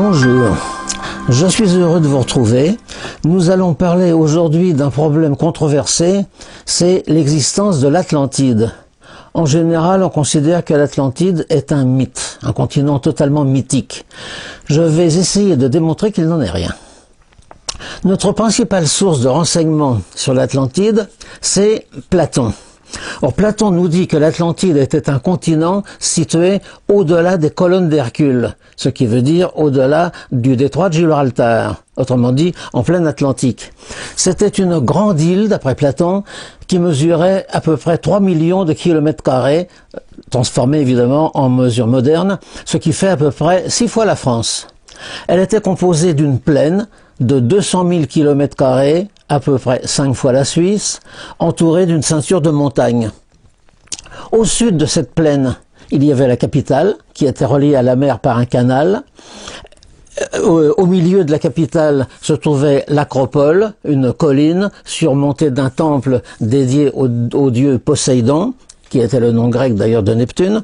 Bonjour, je suis heureux de vous retrouver. Nous allons parler aujourd'hui d'un problème controversé, c'est l'existence de l'Atlantide. En général, on considère que l'Atlantide est un mythe, un continent totalement mythique. Je vais essayer de démontrer qu'il n'en est rien. Notre principale source de renseignements sur l'Atlantide, c'est Platon. Or, Platon nous dit que l'Atlantide était un continent situé au-delà des colonnes d'Hercule, ce qui veut dire au-delà du détroit de Gibraltar, autrement dit en plein Atlantique. C'était une grande île, d'après Platon, qui mesurait à peu près 3 millions de kilomètres carrés, transformée évidemment en mesure moderne, ce qui fait à peu près 6 fois la France. Elle était composée d'une plaine de 200 000 kilomètres carrés, à peu près 5 fois la Suisse, entourée d'une ceinture de montagnes. Au sud de cette plaine, il y avait la capitale, qui était reliée à la mer par un canal. Au milieu de la capitale se trouvait l'Acropole, une colline surmontée d'un temple dédié au dieu Poséidon, qui était le nom grec d'ailleurs de Neptune.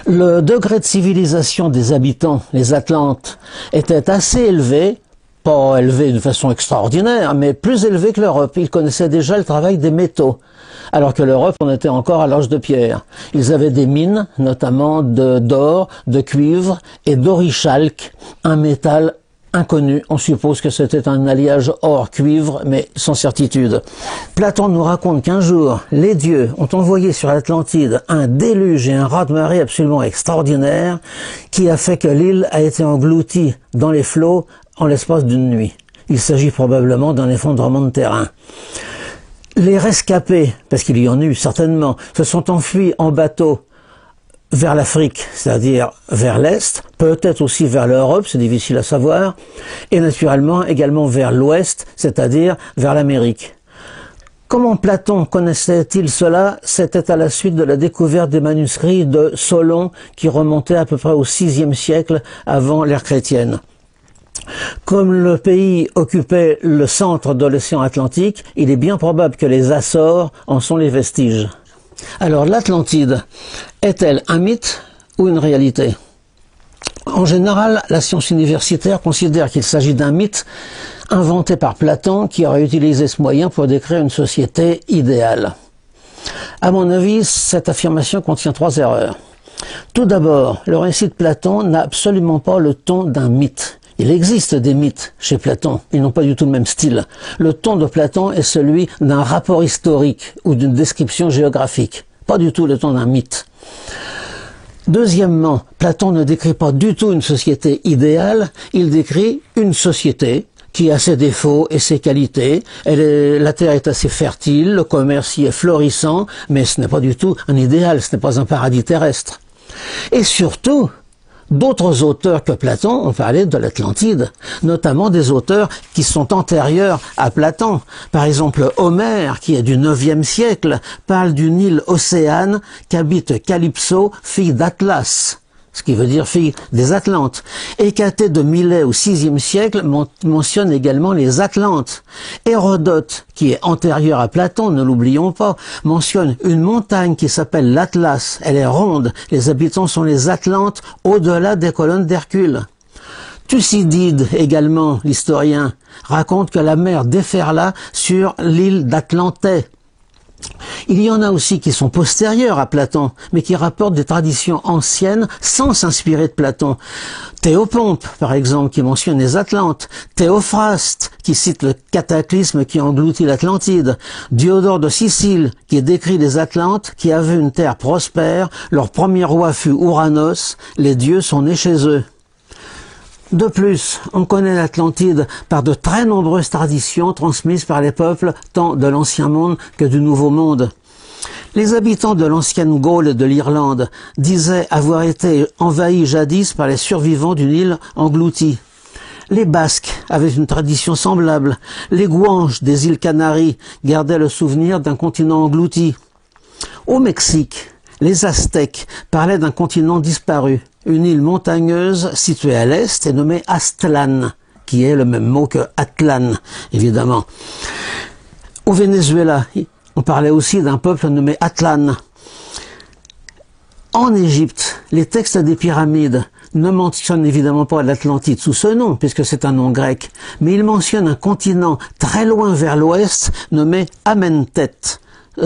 Le degré de civilisation des habitants, les Atlantes, était assez élevé, pas élevé de façon extraordinaire, mais plus élevé que l'Europe. Ils connaissaient déjà le travail des métaux, alors que l'Europe, on était encore à l'âge de pierre. Ils avaient des mines, notamment d'or, de cuivre et d'orichalque, un métal inconnu. On suppose que c'était un alliage or-cuivre, mais sans certitude. Platon nous raconte qu'un jour, les dieux ont envoyé sur l'Atlantide un déluge et un raz-de-marée absolument extraordinaire qui a fait que l'île a été engloutie dans les flots en l'espace d'une nuit. Il s'agit probablement d'un effondrement de terrain. Les rescapés, parce qu'il y en a eu certainement, se sont enfuis en bateau vers l'Afrique, c'est-à-dire vers l'Est, peut-être aussi vers l'Europe, c'est difficile à savoir, et naturellement également vers l'Ouest, c'est-à-dire vers l'Amérique. Comment Platon connaissait-il cela? C'était à la suite de la découverte des manuscrits de Solon qui remontaient à peu près au VIe siècle avant l'ère chrétienne. Comme le pays occupait le centre de l'océan Atlantique, il est bien probable que les Açores en sont les vestiges. Alors l'Atlantide est-elle un mythe ou une réalité? En général, la science universitaire considère qu'il s'agit d'un mythe inventé par Platon qui aurait utilisé ce moyen pour décrire une société idéale. À mon avis, cette affirmation contient 3 erreurs. Tout d'abord, le récit de Platon n'a absolument pas le ton d'un mythe. Il existe des mythes chez Platon, ils n'ont pas du tout le même style. Le ton de Platon est celui d'un rapport historique ou d'une description géographique, pas du tout le ton d'un mythe. Deuxièmement, Platon ne décrit pas du tout une société idéale, il décrit une société qui a ses défauts et ses qualités. La terre est assez fertile, le commerce y est florissant, mais ce n'est pas du tout un idéal, ce n'est pas un paradis terrestre. Et surtout, d'autres auteurs que Platon ont parlé de l'Atlantide, notamment des auteurs qui sont antérieurs à Platon. Par exemple, Homère, qui est du IXe siècle, parle d'une île océane qu'habite Calypso, fille d'Atlas, ce qui veut dire fille des Atlantes. Hécatée de Milet au VIe siècle mentionne également les Atlantes. Hérodote, qui est antérieur à Platon, ne l'oublions pas, mentionne une montagne qui s'appelle l'Atlas. Elle est ronde, les habitants sont les Atlantes au-delà des colonnes d'Hercule. Thucydide, également, l'historien, raconte que la mer déferla sur l'île d'Atlantais. Il y en a aussi qui sont postérieurs à Platon, mais qui rapportent des traditions anciennes sans s'inspirer de Platon. Théopompe, par exemple, qui mentionne les Atlantes. Théophraste, qui cite le cataclysme qui engloutit l'Atlantide. Diodore de Sicile, qui décrit les Atlantes, qui avaient une terre prospère. Leur premier roi fut Ouranos. Les dieux sont nés chez eux. De plus, on connaît l'Atlantide par de très nombreuses traditions transmises par les peuples tant de l'Ancien Monde que du Nouveau Monde. Les habitants de l'ancienne Gaule et de l'Irlande disaient avoir été envahis jadis par les survivants d'une île engloutie. Les Basques avaient une tradition semblable. Les Guanches des îles Canaries gardaient le souvenir d'un continent englouti. Au Mexique, les Aztèques parlaient d'un continent disparu, une île montagneuse située à l'est et nommée Aztlán, qui est le même mot que Atlan, évidemment. Au Venezuela, on parlait aussi d'un peuple nommé Atlan. En Égypte, les textes des pyramides ne mentionne évidemment pas l'Atlantide sous ce nom, puisque c'est un nom grec, mais il mentionne un continent très loin vers l'ouest, nommé Amentet.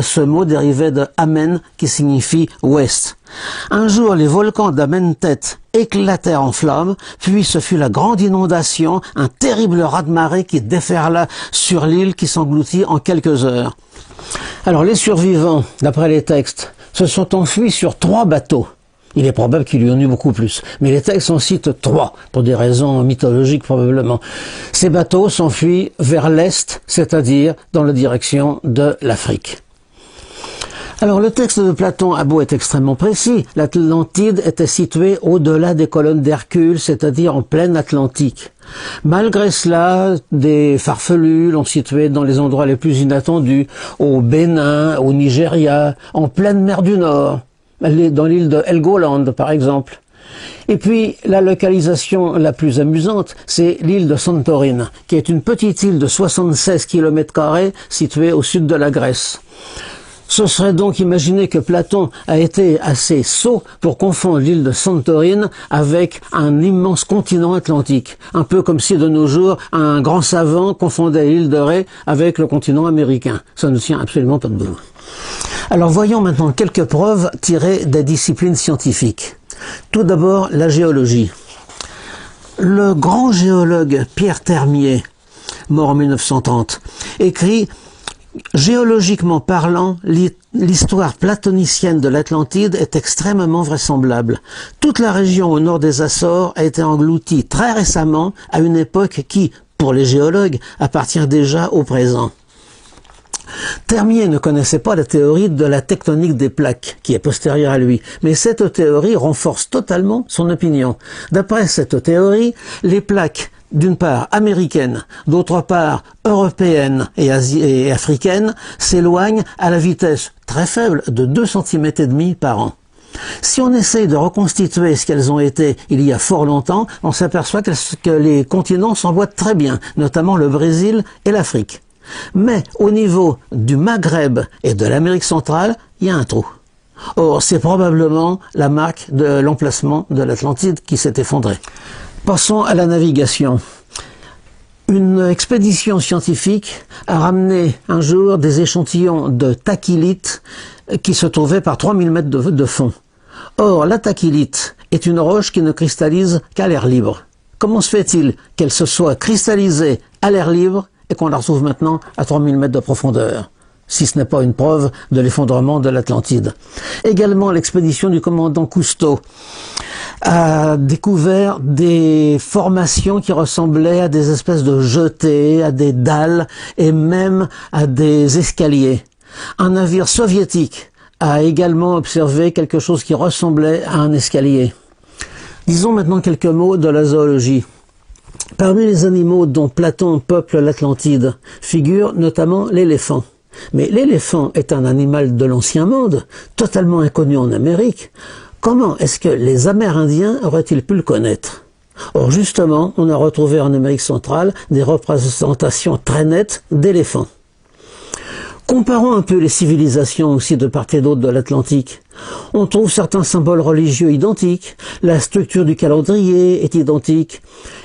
Ce mot dérivait de Amen, qui signifie ouest. Un jour, les volcans d'Amentet éclatèrent en flammes, puis ce fut la grande inondation, un terrible raz-de-marée qui déferla sur l'île qui s'engloutit en quelques heures. Alors, les survivants, d'après les textes, se sont enfuis sur 3 bateaux. Il est probable qu'il y en eut beaucoup plus, mais les textes en citent 3, pour des raisons mythologiques probablement. Ces bateaux s'enfuient vers l'est, c'est-à-dire dans la direction de l'Afrique. Alors le texte de Platon a beau être extrêmement précis, l'Atlantide était située au-delà des colonnes d'Hercule, c'est-à-dire en pleine Atlantique. Malgré cela, des farfelus l'ont située dans les endroits les plus inattendus, au Bénin, au Nigeria, en pleine mer du Nord, dans l'île de Helgoland par exemple. Et puis, la localisation la plus amusante, c'est l'île de Santorin, qui est une petite île de 76 km² située au sud de la Grèce. Ce serait donc imaginer que Platon a été assez sot pour confondre l'île de Santorin avec un immense continent atlantique. Un peu comme si de nos jours, un grand savant confondait l'île de Ré avec le continent américain. Ça ne tient absolument pas debout. Alors voyons maintenant quelques preuves tirées des disciplines scientifiques. Tout d'abord, la géologie. Le grand géologue Pierre Termier, mort en 1930, écrit: géologiquement parlant, l'histoire platonicienne de l'Atlantide est extrêmement vraisemblable. Toute la région au nord des Açores a été engloutie très récemment à une époque qui, pour les géologues, appartient déjà au présent. Termier ne connaissait pas la théorie de la tectonique des plaques, qui est postérieure à lui, mais cette théorie renforce totalement son opinion. D'après cette théorie, les plaques, d'une part américaines, d'autre part européennes et africaines, s'éloignent à la vitesse très faible de 2,5 cm par an. Si on essaye de reconstituer ce qu'elles ont été il y a fort longtemps, on s'aperçoit que les continents s'emboîtent très bien, notamment le Brésil et l'Afrique. Mais au niveau du Maghreb et de l'Amérique centrale, il y a un trou. Or, c'est probablement la marque de l'emplacement de l'Atlantide qui s'est effondrée. Passons à la navigation. Une expédition scientifique a ramené un jour des échantillons de tachylite qui se trouvaient par 3000 mètres de fond. Or, la tachylite est une roche qui ne cristallise qu'à l'air libre. Comment se fait-il qu'elle se soit cristallisée à l'air libre et qu'on la retrouve maintenant à 3000 mètres de profondeur, si ce n'est pas une preuve de l'effondrement de l'Atlantide? Également, l'expédition du commandant Cousteau a découvert des formations qui ressemblaient à des espèces de jetées, à des dalles et même à des escaliers. Un navire soviétique a également observé quelque chose qui ressemblait à un escalier. Disons maintenant quelques mots de la zoologie. Parmi les animaux dont Platon peuple l'Atlantide figure notamment l'éléphant. Mais l'éléphant est un animal de l'ancien monde, totalement inconnu en Amérique. Comment est-ce que les Amérindiens auraient-ils pu le connaître? Or justement, on a retrouvé en Amérique centrale des représentations très nettes d'éléphants. Comparons un peu les civilisations aussi de part et d'autre de l'Atlantique. On trouve certains symboles religieux identiques, la structure du calendrier est identique,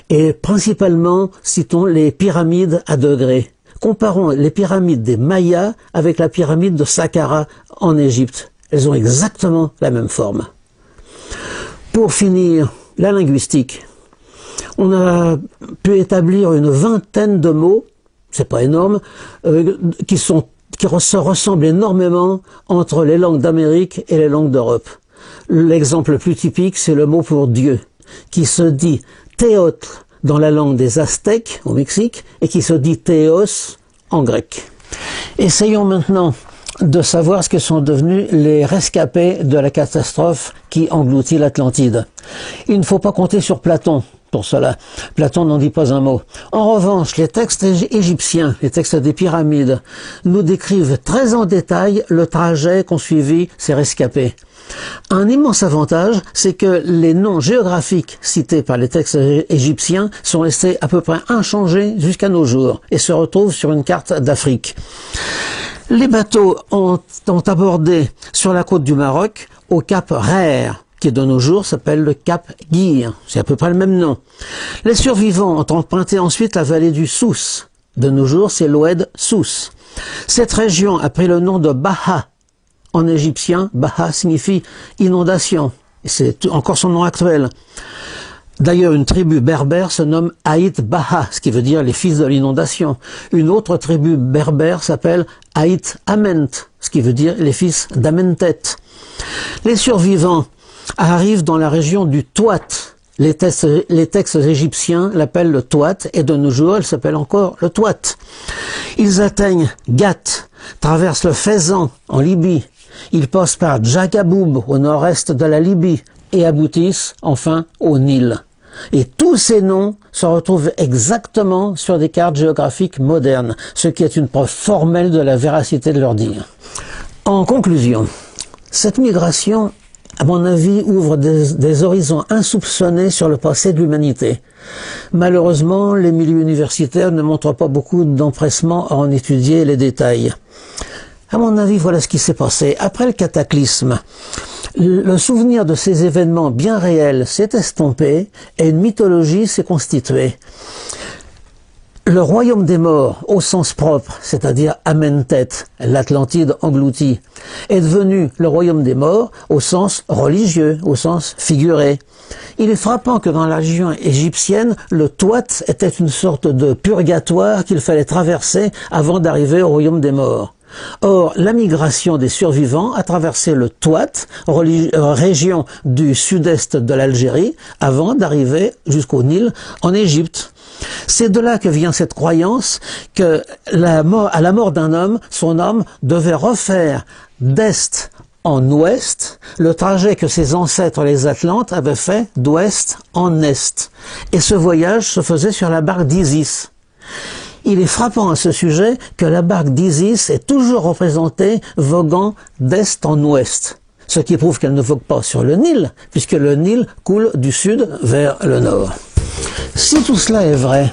et principalement, citons les pyramides à degrés. Comparons les pyramides des Mayas avec la pyramide de Saqqara en Égypte. Elles ont exactement la même forme. Pour finir, la linguistique. On a pu établir une vingtaine de mots, c'est pas énorme, qui se ressemblent énormément entre les langues d'Amérique et les langues d'Europe. L'exemple le plus typique, c'est le mot pour Dieu, qui se dit Théotl dans la langue des Aztèques au Mexique et qui se dit Théos en grec. Essayons maintenant de savoir ce que sont devenus les rescapés de la catastrophe qui engloutit l'Atlantide. Il ne faut pas compter sur Platon pour cela. Platon n'en dit pas un mot. En revanche, les textes égyptiens, les textes des pyramides, nous décrivent très en détail le trajet qu'ont suivi ces rescapés. Un immense avantage, c'est que les noms géographiques cités par les textes égyptiens sont restés à peu près inchangés jusqu'à nos jours et se retrouvent sur une carte d'Afrique. Les bateaux ont abordé sur la côte du Maroc au cap Rher, qui de nos jours s'appelle le Cap Guire. C'est à peu près le même nom. Les survivants ont emprunté ensuite la vallée du Souss. De nos jours, c'est l'Oued Souss. Cette région a pris le nom de Baha. En égyptien, Baha signifie inondation. C'est encore son nom actuel. D'ailleurs, une tribu berbère se nomme Haït Baha, ce qui veut dire les fils de l'inondation. Une autre tribu berbère s'appelle Haït Ament, ce qui veut dire les fils d'Amentet. Les survivants arrivent dans la région du Touat. Les textes égyptiens l'appellent le Touat et de nos jours, elle s'appelle encore le Touat. Ils atteignent Gat, traversent le Fezzan en Libye. Ils passent par Djagaboub au nord-est de la Libye et aboutissent enfin au Nil. Et tous ces noms se retrouvent exactement sur des cartes géographiques modernes, ce qui est une preuve formelle de la véracité de leur dire. En conclusion, cette migration, à mon avis, ouvre des horizons insoupçonnés sur le passé de l'humanité. Malheureusement, les milieux universitaires ne montrent pas beaucoup d'empressement à en étudier les détails. À mon avis, voilà ce qui s'est passé. Après le cataclysme, le souvenir de ces événements bien réels s'est estompé et une mythologie s'est constituée. Le royaume des morts, au sens propre, c'est-à-dire Amentet, l'Atlantide engloutie, est devenu le royaume des morts au sens religieux, au sens figuré. Il est frappant que dans la région égyptienne, le Touat était une sorte de purgatoire qu'il fallait traverser avant d'arriver au royaume des morts. Or, la migration des survivants a traversé le Touat, région du sud-est de l'Algérie, avant d'arriver jusqu'au Nil en Égypte. C'est de là que vient cette croyance que à la mort d'un homme, son âme devait refaire d'est en ouest le trajet que ses ancêtres les Atlantes avaient fait d'ouest en est. Et ce voyage se faisait sur la barque d'Isis. Il est frappant à ce sujet que la barque d'Isis est toujours représentée voguant d'est en ouest, ce qui prouve qu'elle ne vogue pas sur le Nil, puisque le Nil coule du sud vers le nord. Si tout cela est vrai,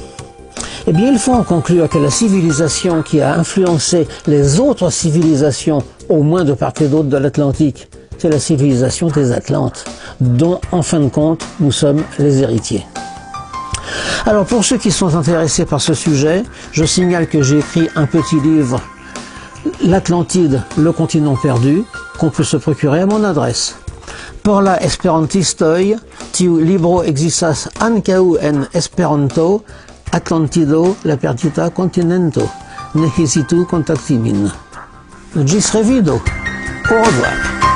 eh bien il faut en conclure que la civilisation qui a influencé les autres civilisations, au moins de part et d'autre de l'Atlantique, c'est la civilisation des Atlantes, dont en fin de compte nous sommes les héritiers. Alors pour ceux qui sont intéressés par ce sujet, je signale que j'ai écrit un petit livre, L'Atlantide, le continent perdu, qu'on peut se procurer à mon adresse. Por la esperantistoj, tiu libro ekzistas ankaŭ en Esperanto, Atlantido, la perdita continento. Ne hezitu kontakti min. Ĝis revido. Au revoir.